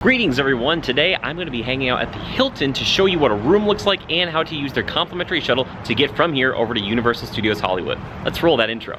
Greetings everyone, today I'm going to be hanging out at the Hilton to show you what a room looks like and how to use their complimentary shuttle to get from here over to Universal Studios Hollywood. Let's roll that intro.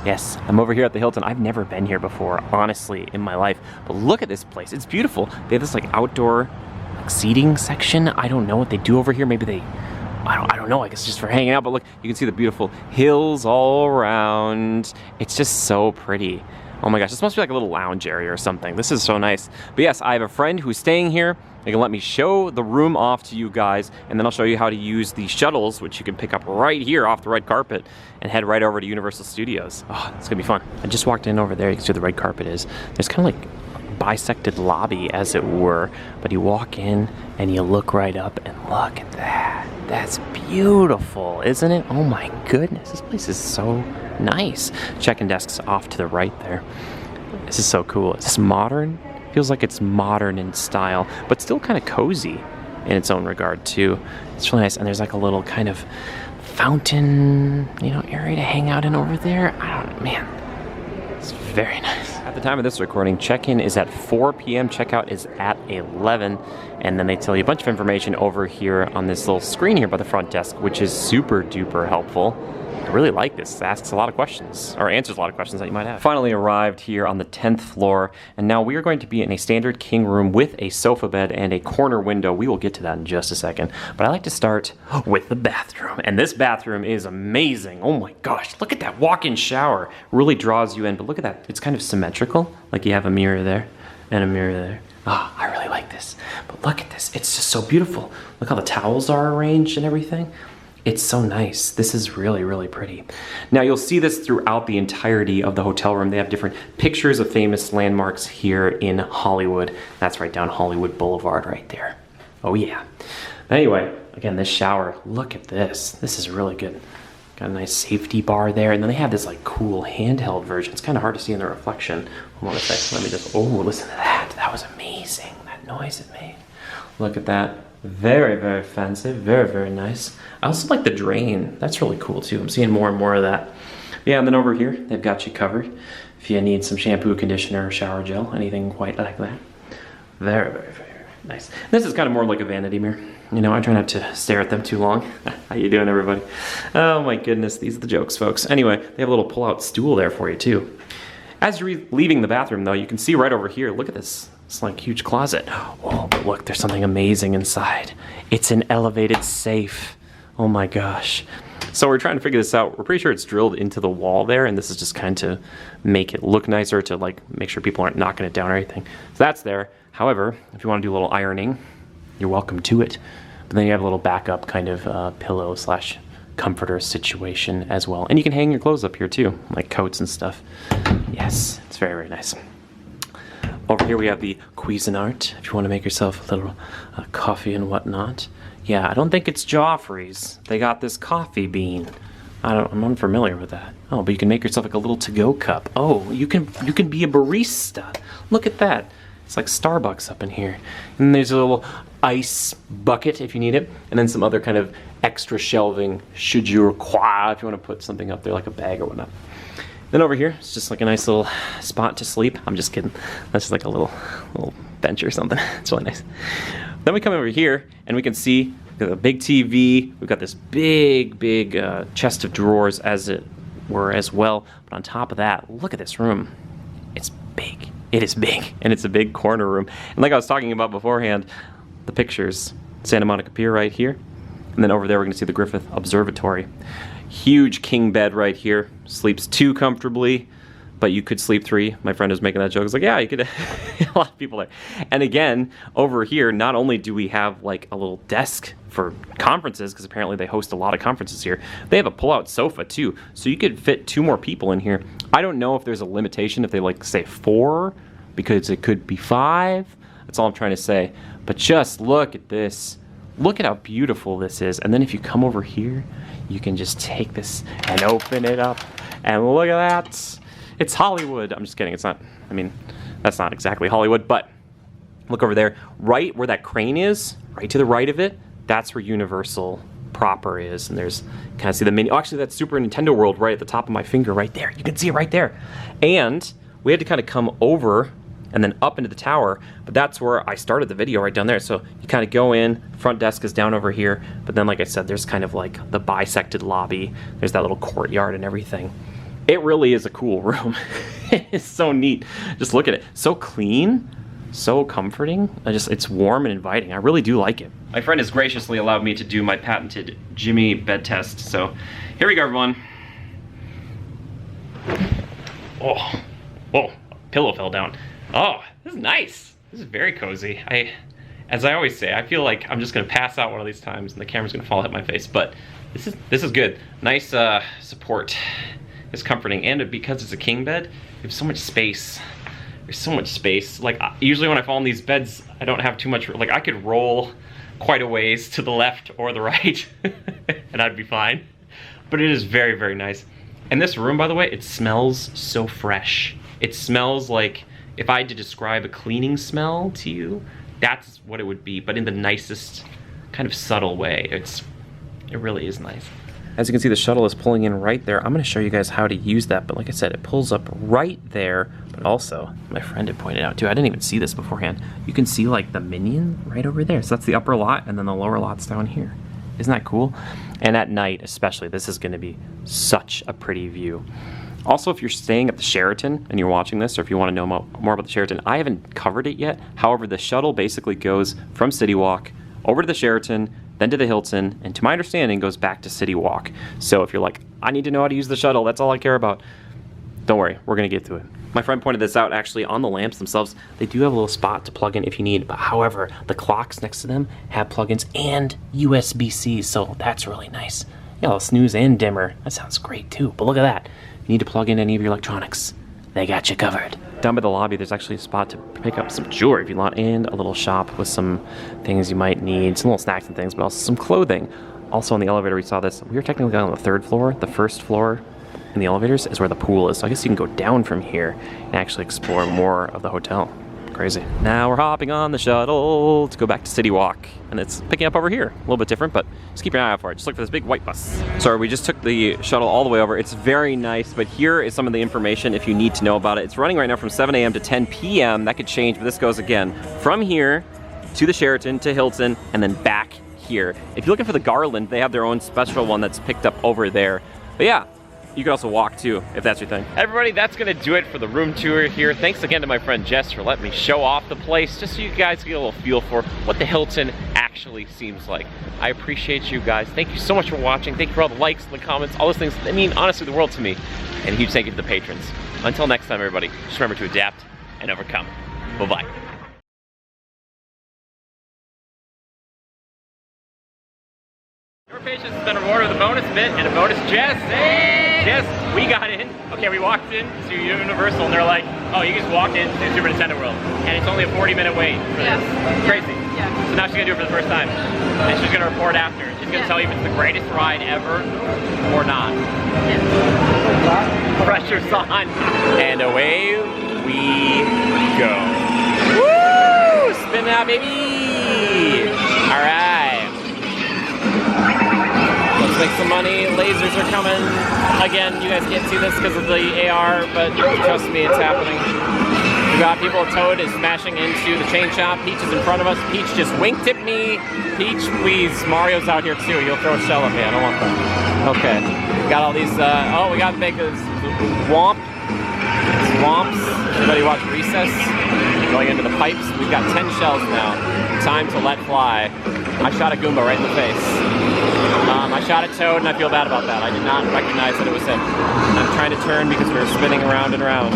Yes, I'm over here at the Hilton. I've never been here before, honestly, in my life. But look at this place. It's beautiful. They have this like outdoor seating section. I don't know what they do over here. Maybe they, I don't know. I guess just for hanging out. But look, you can see the beautiful hills all around. It's just so pretty. Oh my gosh, this must be like a little lounge area or something. This is so nice. But yes, I have a friend who's staying here. They can let me show the room off to you guys, and then I'll show you how to use the shuttles, which you can pick up right here off the red carpet and head right over to Universal Studios. Oh, it's gonna be fun. I just walked in over there. You can see where the red carpet is. There's kind of like a bisected lobby, as it were, but you walk in and you look right up and look at that. That's beautiful, isn't it? Oh my goodness, this place is so nice. Check-in desk's off to the right there. This is so cool. Is this modern? Feels like it's modern in style, but still kind of cozy in its own regard too. It's really nice, and there's like a little kind of fountain, area to hang out in over there. Man, it's very nice. At the time of this recording, check-in is at 4 p.m., checkout is at 11, and then they tell you a bunch of information over here on this little screen here by the front desk, which is super duper helpful. I really like this. It asks a lot of questions, or answers a lot of questions that you might have. Finally arrived here on the 10th floor, and now we are going to be in a standard king room with a sofa bed and a corner window. We will get to that in just a second, but I like to start with the bathroom, and this bathroom is amazing. Oh my gosh, look at that walk-in shower. Really draws you in, but look at that. It's kind of symmetrical, like you have a mirror there and a mirror there. Ah, I really like this, but look at this. It's just so beautiful. Look how the towels are arranged and everything. It's so nice. This is really, really pretty. Now you'll see this throughout the entirety of the hotel room. They have different pictures of famous landmarks here in Hollywood. That's right down Hollywood Boulevard right there. Oh yeah. Anyway, again, this shower, look at this. This is really good. Got a nice safety bar there. And then they have this like cool handheld version. It's kind of hard to see in the reflection. Hold on a sec. Let me just, oh, listen to that. That was amazing. That noise it made. Look at that. Very, very fancy, very, very nice. I also like the drain. That's really cool too. I'm seeing more and more of that. Yeah, and then over here, they've got you covered if you need some shampoo, conditioner, or shower gel, anything quite like that. Very, very, very nice. This is kind of more like a vanity mirror. I try not to stare at them too long. How you doing, everybody? Oh my goodness, these are the jokes, folks. Anyway, they have a little pull-out stool there for you too. As you're leaving the bathroom though, you can see right over here, look at this. It's like a huge closet. Oh, but look, there's something amazing inside. It's an elevated safe. Oh my gosh. So we're trying to figure this out. We're pretty sure it's drilled into the wall there, and this is just kind of to make it look nicer, to like make sure people aren't knocking it down or anything. So that's there. However, if you want to do a little ironing, you're welcome to it. But then you have a little backup kind of pillow slash comforter situation as well. And you can hang your clothes up here too, like coats and stuff. Yes, it's very, very nice. Over here we have the Cuisinart, if you want to make yourself a little coffee and whatnot. Yeah, I don't think it's Joffrey's. They got this coffee bean. I'm unfamiliar with that. Oh, but you can make yourself like a little to-go cup. Oh, you can be a barista. Look at that. It's like Starbucks up in here. And then there's a little ice bucket if you need it. And then some other kind of extra shelving should you require, if you want to put something up there like a bag or whatnot. Then over here, it's just like a nice little spot to sleep. I'm just kidding. That's just like a little bench or something. It's really nice. Then we come over here and we can see we've got a big TV. We've got this big chest of drawers as it were as well. But on top of that, look at this room. It's big. It is big, and it's a big corner room. And like I was talking about beforehand, the pictures, Santa Monica Pier right here. And then over there, we're gonna see the Griffith Observatory. Huge king bed right here. Sleeps 2 comfortably, but you could sleep 3. My friend was making that joke. I was like, yeah, you could. A lot of people there. And again, over here, not only do we have like a little desk for conferences, because apparently they host a lot of conferences here, they have a pull-out sofa too. So you could fit 2 more people in here. I don't know if there's a limitation, if they like say 4, because it could be 5. That's all I'm trying to say. But just look at this. Look at how beautiful this is. And then if you come over here, you can just take this and open it up. And look at that. It's Hollywood. I'm just kidding. It's not. I mean, That's not exactly Hollywood, but look over there. Right where that crane is, right to the right of it, that's where Universal proper is. And there's, kind of see the mini, oh, actually that's Super Nintendo World right at the top of my finger right there. You can see it right there. And we had to kind of come over and then up into the tower, but that's where I started the video, right down there. So you kind of go in, front desk is down over here, but then like I said, there's kind of like the bisected lobby. There's that little courtyard and everything. It really is a cool room. It's so neat. Just look at it. So clean, so comforting. It's warm and inviting. I really do like it. My friend has graciously allowed me to do my patented Jimmy bed test. So here we go, everyone. Oh, whoa, pillow fell down. Oh, this is nice. This is very cozy. As I always say, I feel like I'm just gonna pass out one of these times and the camera's gonna fall and hit my face, but this is good. Nice support. It's comforting, and because it's a king bed, you have so much space. There's so much space. Like usually when I fall in these beds, I don't have too much, like I could roll quite a ways to the left or the right and I'd be fine. But it is very, very nice. And this room, by the way, it smells so fresh. It smells like, if I had to describe a cleaning smell to you, that's what it would be, but in the nicest kind of subtle way. It really is nice. As you can see, the shuttle is pulling in right there. I'm gonna show you guys how to use that, but like I said, it pulls up right there, but also, my friend had pointed out too, I didn't even see this beforehand. You can see like the minion right over there. So that's the upper lot, and then the lower lot's down here. Isn't that cool? And at night, especially, this is gonna be such a pretty view. Also, if you're staying at the Sheraton and you're watching this, or if you want to know more about the Sheraton, I haven't covered it yet. However, the shuttle basically goes from City Walk over to the Sheraton, then to the Hilton, and to my understanding, goes back to City Walk. So if you're like, I need to know how to use the shuttle, that's all I care about, don't worry, we're gonna get to it. My friend pointed this out, actually, on the lamps themselves. They do have a little spot to plug in if you need, but however, the clocks next to them have plugins and USB-C, so that's really nice. Yeah, a snooze and dimmer. That sounds great too, but look at that. If you need to plug in any of your electronics, they got you covered. Down by the lobby, there's actually a spot to pick up some jewelry if you want, and a little shop with some things you might need, some little snacks and things, but also some clothing. Also on the elevator, we saw this. We were technically on the 3rd floor. The 1st floor in the elevators is where the pool is. So I guess you can go down from here and actually explore more of the hotel. Crazy. Now we're hopping on the shuttle to go back to City Walk, and it's picking up over here. A little bit different, but just keep your eye out for it. Just look for this big white bus. Sorry, we just took the shuttle all the way over. It's very nice, but here is some of the information if you need to know about it. It's running right now from 7 a.m. to 10 p.m. That could change, but this goes again from here to the Sheraton, to Hilton, and then back here. If you're looking for the Garland, they have their own special one that's picked up over there. But yeah, you can also walk too, if that's your thing. Everybody, that's gonna do it for the room tour here. Thanks again to my friend Jess for letting me show off the place, just so you guys get a little feel for what the Hilton actually seems like. I appreciate you guys. Thank you so much for watching. Thank you for all the likes and the comments, all those things. They mean honestly the world to me. And a huge thank you to the patrons. Until next time, everybody, just remember to adapt and overcome. Bye-bye. Your patience has been rewarded with a bonus bit and a bonus Jess. Hey! Jess, we got in. Okay, we walked in to Universal and they're like, oh, you just walked into Super Nintendo World. And it's only a 40-minute wait for this. Crazy. Yeah. So now she's gonna do it for the first time. And she's gonna report after. She's gonna tell you if it's the greatest ride ever or not. Yeah. Pressure's on. And away we go. Woo! Spin out, baby! All right. Let's make some money. Lasers are coming. Again, you guys can't see this because of the AR, but trust me, it's happening. We got people. Toad is smashing into the chain shop. Peach is in front of us. Peach just winked at me. Peach, please. Mario's out here too. You'll throw a shell at me. I don't want that. Okay. Got all these. Oh, we got to make this swamps. Everybody watch Recess. Going into the pipes. We've got 10 shells now. Time to let fly. I shot a Goomba right in the face. I shot a Toad and I feel bad about that. I did not recognize that it was him. I'm trying to turn because we were spinning around and around.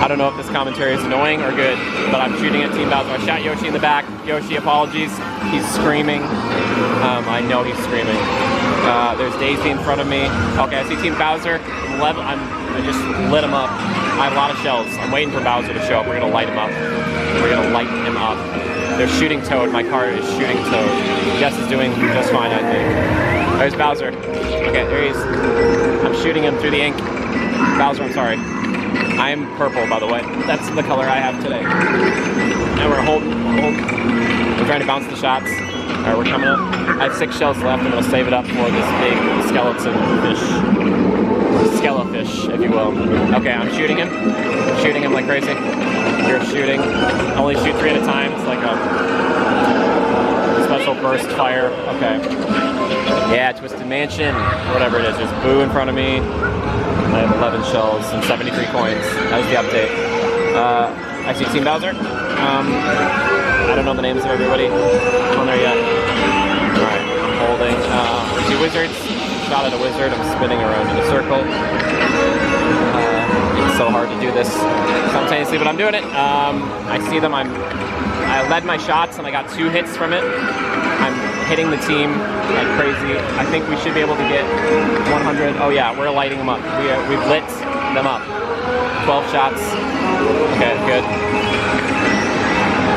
I don't know if this commentary is annoying or good, but I'm shooting at Team Bowser. I shot Yoshi in the back. Yoshi, apologies. He's screaming. I know he's screaming. There's Daisy in front of me. Okay, I see Team Bowser. I just lit him up. I have a lot of shells. I'm waiting for Bowser to show up. We're gonna light him up. We're gonna light him up. They're shooting Toad. My car is shooting Toad. Jess is doing just fine, I think. There's Bowser. Okay, there he is. I'm shooting him through the ink. Bowser, I'm sorry. I'm purple, by the way. That's the color I have today. And we're we're trying to bounce the shots. All right, we're coming up. I have 6 shells left. I'm gonna save it up for this big skeleton fish. Skelefish, if you will. Okay, I'm shooting him. Shooting him like crazy. You're shooting. Only shoot 3 at a time. It's like a special burst fire. Okay. Yeah, Twisted Mansion, whatever it is. There's Boo in front of me. I have 11 shells and 73 coins. That was the update. I see Team Bowser. I don't know the names of everybody on there yet. Alright, I'm holding. I see wizards. Shot at a wizard. I'm spinning around in a circle. It's so hard to do this simultaneously, but I'm doing it. I see them. I led my shots and I got 2 hits from it. I'm hitting the team like crazy. I think we should be able to get 100. Oh yeah, we're lighting them up. We've lit them up. 12 shots. Okay, good.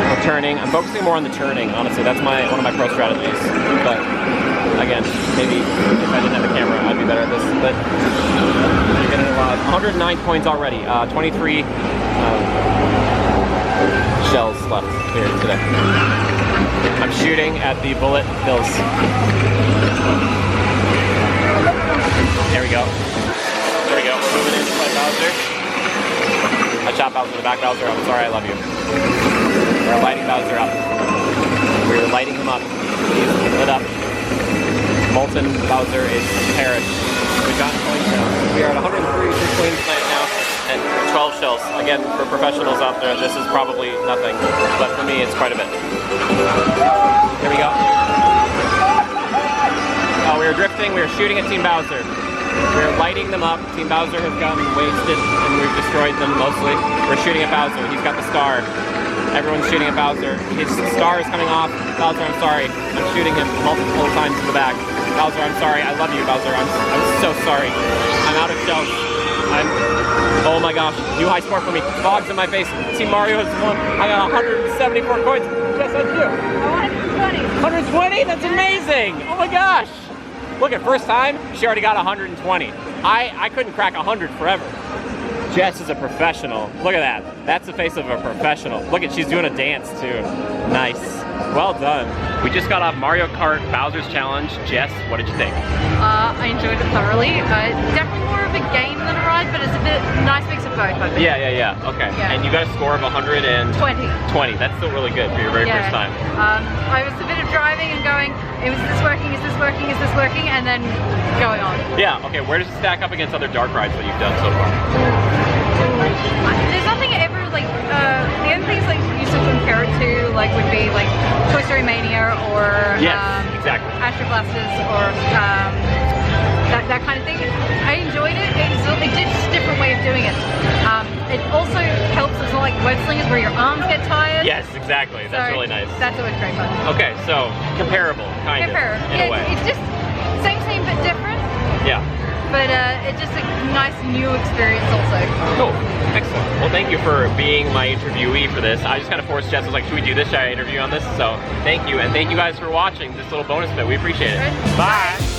We're turning. I'm focusing more on the turning, honestly. That's one of my pro strategies. But again, maybe if I didn't have a camera, I'd be better at this. But you're getting a lot. 109 coins already. 23 shells left here today. I'm shooting at the bullet bills. There we go. There we go. We're moving in to play Bowser. I shot Bowser in the back. Bowser, I'm sorry, I love you. We're lighting Bowser up. We're lighting him up. He's lit up. Molten Bowser is perished. We've gotten coins now. We are at 136 coins tonight now. And 12 shells. Again, for professionals out there, this is probably nothing. But for me, it's quite a bit. Here we go. Oh, we were drifting. We were shooting at Team Bowser. We were lighting them up. Team Bowser has gotten wasted, and we've destroyed them mostly. We're shooting at Bowser. He's got the star. Everyone's shooting at Bowser. His star is coming off. Bowser, I'm sorry. I'm shooting him multiple times in the back. Bowser, I'm sorry. I love you, Bowser. I'm so sorry. I'm out of shells. Oh my gosh, new high score for me. Fogs in my face. Team Mario has won. I got 174 coins. Yes, that's you. 120. 120? That's amazing. Oh my gosh. Look, at first time, she already got 120. I couldn't crack 100 forever. Jess is a professional. Look at that. That's the face of a professional. Look at, she's doing a dance too. Nice. Well done. We just got off Mario Kart Bowser's Challenge. Jess, what did you think? I enjoyed it thoroughly. Definitely more of a game than a ride, but it's a bit nice mix of both, I think. Yeah. Okay. Yeah. And you got a score of 120. 20. That's still really good for your very first time. I was a bit of driving and going, is this working, is this working, is this working, and then going on. Yeah, okay. Where does it stack up against other dark rides that you've done so far? There's nothing ever, like, the only things like you should compare it to, like, would be like Toy Story Mania or yes, exactly. Astro Blasters or that kind of thing. I enjoyed it. It's just a different way of doing it. It also helps, it's not like web slingers where your arms get tired. Yes, exactly. That's really nice. That's always great fun. Okay, so comparable, kind of, in a way. It's just same but different. Yeah. But it's just a nice new experience also. Cool. Excellent. Well, thank you for being my interviewee for this. I just kind of forced Jess. I was like, should we do this? Should I interview on this? So thank you. And thank you guys for watching this little bonus bit. We appreciate it. Bye.